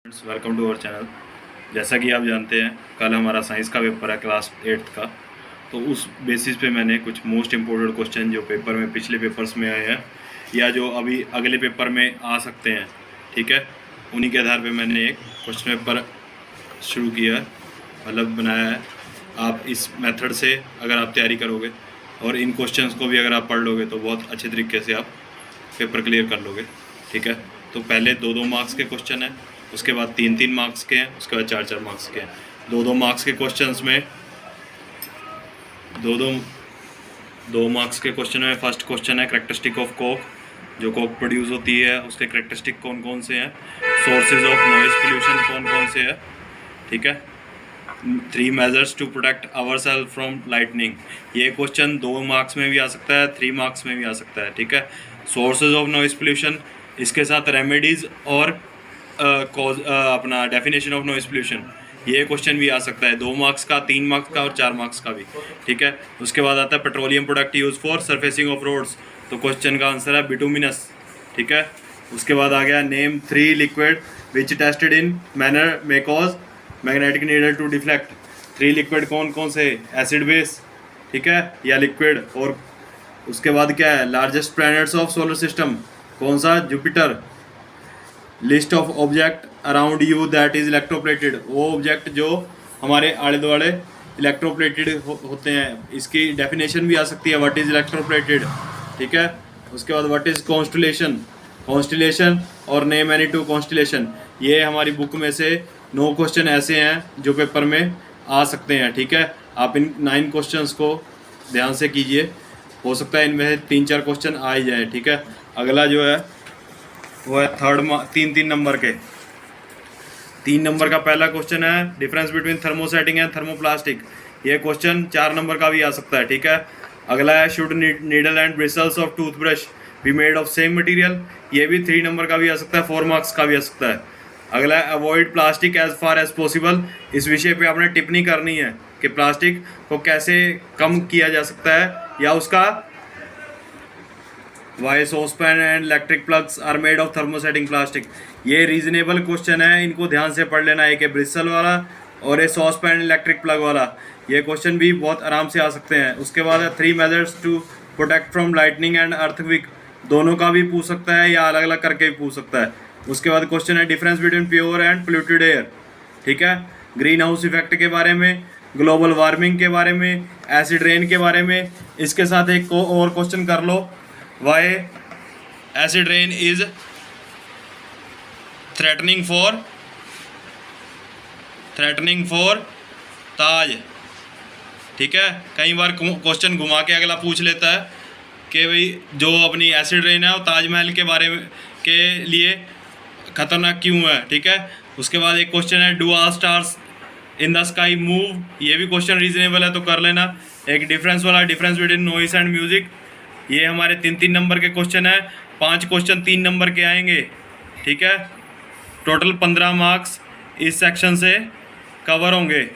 Welcome to our channel. जैसा कि आप जानते हैं कल हमारा साइंस का पेपर है क्लास 8th का। तो उस बेसिस पे मैंने कुछ मोस्ट इम्पोर्टेंट क्वेश्चन जो पेपर में पिछले पेपर्स में आए हैं या जो अभी अगले पेपर में आ सकते हैं, ठीक है, उन्हीं के आधार पे मैंने एक क्वेश्चन पेपर शुरू किया है, मतलब बनाया है। आप इस मेथड से अगर आप तैयारी करोगे और इन क्वेश्चंस को भी अगर आप पढ़ लोगे तो बहुत अच्छे तरीके से आप पेपर क्लियर कर लोगे, ठीक है। तो पहले 2-2 मार्क्स के क्वेश्चन हैं, उसके बाद 3-3 मार्क्स के हैं, उसके बाद 4-4 मार्क्स के हैं। 2-2 मार्क्स के क्वेश्चंस में 2 मार्क्स के क्वेश्चन में फर्स्ट क्वेश्चन है करेक्टरिस्टिक ऑफ कोक। जो कोक प्रोड्यूस होती है उसके करेक्टरिस्टिक कौन कौन से हैं, सोर्सेज ऑफ नॉइज पोल्यूशन कौन कौन से हैं, ठीक है। 3 measures to protect our self from lightning. ये क्वेश्चन 2 मार्क्स में भी आ सकता है, 3 मार्क्स में भी आ सकता है, ठीक है। सोर्सेज ऑफ नॉइज पोल्यूशन, इसके साथ रेमेडीज़ और अपना डेफिनेशन ऑफ नॉइज पोल्यूशन, ये क्वेश्चन भी आ सकता है 2 मार्क्स का, 3 मार्क्स का और 4 मार्क्स का भी, ठीक है। उसके बाद आता है petroleum product use for surfacing of roads, तो क्वेश्चन का आंसर है बिटुमिनस, ठीक है। उसके बाद आ गया name 3 liquid which tested in manner may cause magnetic needle to deflect. 3 liquid कौन कौन से, एसिड बेस, ठीक है, या लिक्विड। और उसके बाद क्या है, largest planets of solar system, कौन सा, Jupiter. List of object around you that is electroplated, वो ऑब्जेक्ट जो हमारे आले दुआले इलेक्ट्रोप्लेटेड होते हैं, इसकी डेफिनेशन भी आ सकती है, व्हाट इज इलेक्ट्रोप्लेटेड, ठीक है। उसके बाद व्हाट इज कॉन्स्टलेशन, कॉन्स्टलेशन और नेम एनी 2 कॉन्स्टलेशन। ये हमारी बुक में से 9 क्वेश्चन ऐसे हैं जो पेपर में आ सकते हैं, ठीक है। आप इन 9 क्वेश्चंस को ध्यान से कीजिए, हो सकता है इनमें 3-4 क्वेश्चन आ ही जाए, ठीक है। अगला जो है वो है 3 नंबर के। 3 नंबर का पहला क्वेश्चन है difference between thermosetting and thermoplastic. ये क्वेश्चन 4 नंबर का भी आ सकता है, ठीक है। अगला है should needle and bristles of toothbrush be made of same material, ये भी 3 नंबर का भी आ सकता है, 4 मार्क्स का भी आ सकता है। अगला है avoid plastic as far as possible. इस विषय पे आपने टिप्पणी करनी है कि प्लास्टिक को कैसे कम किया जा सकता है, या उसका why saucepan and electric plugs are made of thermosetting plastic. ये रीजनेबल क्वेश्चन है, इनको ध्यान से पढ़ लेना, एक है ब्रिसल वाला और एक सॉसपैन इलेक्ट्रिक प्लग वाला। ये क्वेश्चन भी बहुत आराम से आ सकते हैं। उसके बाद है 3 methods to protect from lightning and earthquake, दोनों का भी पूछ सकता है या अलग अलग करके भी पूछ सकता है। उसके बाद क्वेश्चन है difference between pure and polluted air, ठीक है। ग्रीन हाउस इफेक्ट के बारे में, ग्लोबल वार्मिंग के बारे में, एसिड रेन के बारे में। इसके साथ एक और क्वेश्चन कर लो, why acid rain is threatening for Taj, ठीक है। कई बार क्वेश्चन घुमा के अगला पूछ लेता है कि भाई जो अपनी एसिड रेन है वो ताजमहल के बारे में के लिए खतरनाक क्यों है, ठीक है। उसके बाद एक क्वेश्चन है do all stars in the sky move, ये भी क्वेश्चन रीजनेबल है तो कर लेना। एक डिफरेंस वाला, difference between noise and music, ये हमारे 3-3 नंबर के क्वेश्चन है। 5 क्वेश्चन 3 नंबर के आएंगे, ठीक है। टोटल 15 मार्क्स इस सेक्शन से कवर होंगे।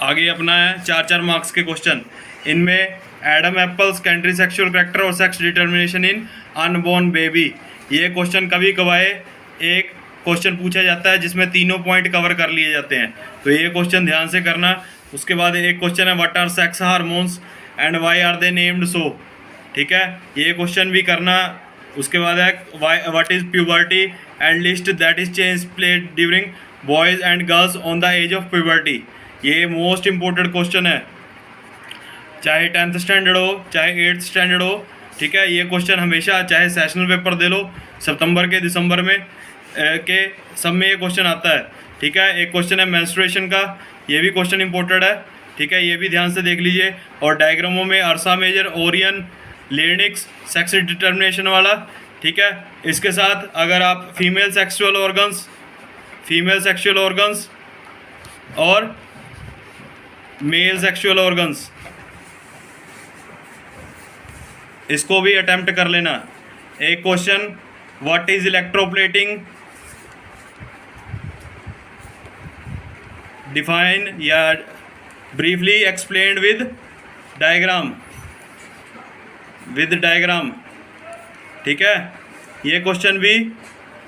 आगे अपना है 4-4 मार्क्स के क्वेश्चन। इनमें Adam apples country sexual character और sex determination in unborn baby, ये क्वेश्चन कभी कभाए एक क्वेश्चन पूछा जाता है जिसमें तीनों पॉइंट कवर कर लिए जाते हैं, तो ये क्वेश्चन ध्यान से करना। उसके बाद एक क्वेश्चन है what are sex hormones and why are they named so, ठीक है, ये क्वेश्चन भी करना। उसके बाद है what is puberty and list that is change played during boys and girls on the age of puberty, ये मोस्ट इंपॉर्टेंट क्वेश्चन है, चाहे 10th स्टैंडर्ड हो चाहे 8th स्टैंडर्ड हो, ठीक है। ये क्वेश्चन हमेशा चाहे सेशनल पेपर दे लो सितंबर के दिसंबर में के सब में ये क्वेश्चन आता है, ठीक है। एक क्वेश्चन है मेंस्ट्रुएशन का, ये भी क्वेश्चन इंपॉर्टेंट है, ठीक है, ये भी ध्यान से देख लीजिए। और डायग्रामों में अर्सा मेजर, ओरियन, लेनिक्स, सेक्स डिटर्मिनेशन वाला, ठीक है। इसके साथ अगर आप फीमेल सेक्सुअल ऑर्गन्स और मेल सेक्सुअल ऑर्गन्स, इसको भी अटेम्प्ट कर लेना। एक question what is electroplating, define या ब्रीफली एक्सप्लेन्ड विद डायग्राम, ठीक है। ये क्वेश्चन भी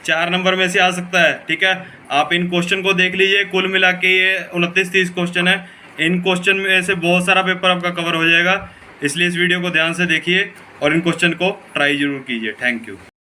4 नंबर में से आ सकता है। ठीक है, आप इन क्वेश्चन को देख लीजिए, कुल मिला के ये 29-30 क्वेश्चन है। इन क्वेश्चन में से बहुत सारा पेपर आपका कवर हो जाएगा, इसलिए इस वीडियो को ध्यान से देखिए और इन क्वेश्चन को ट्राई जरूर कीजिए। Thank you.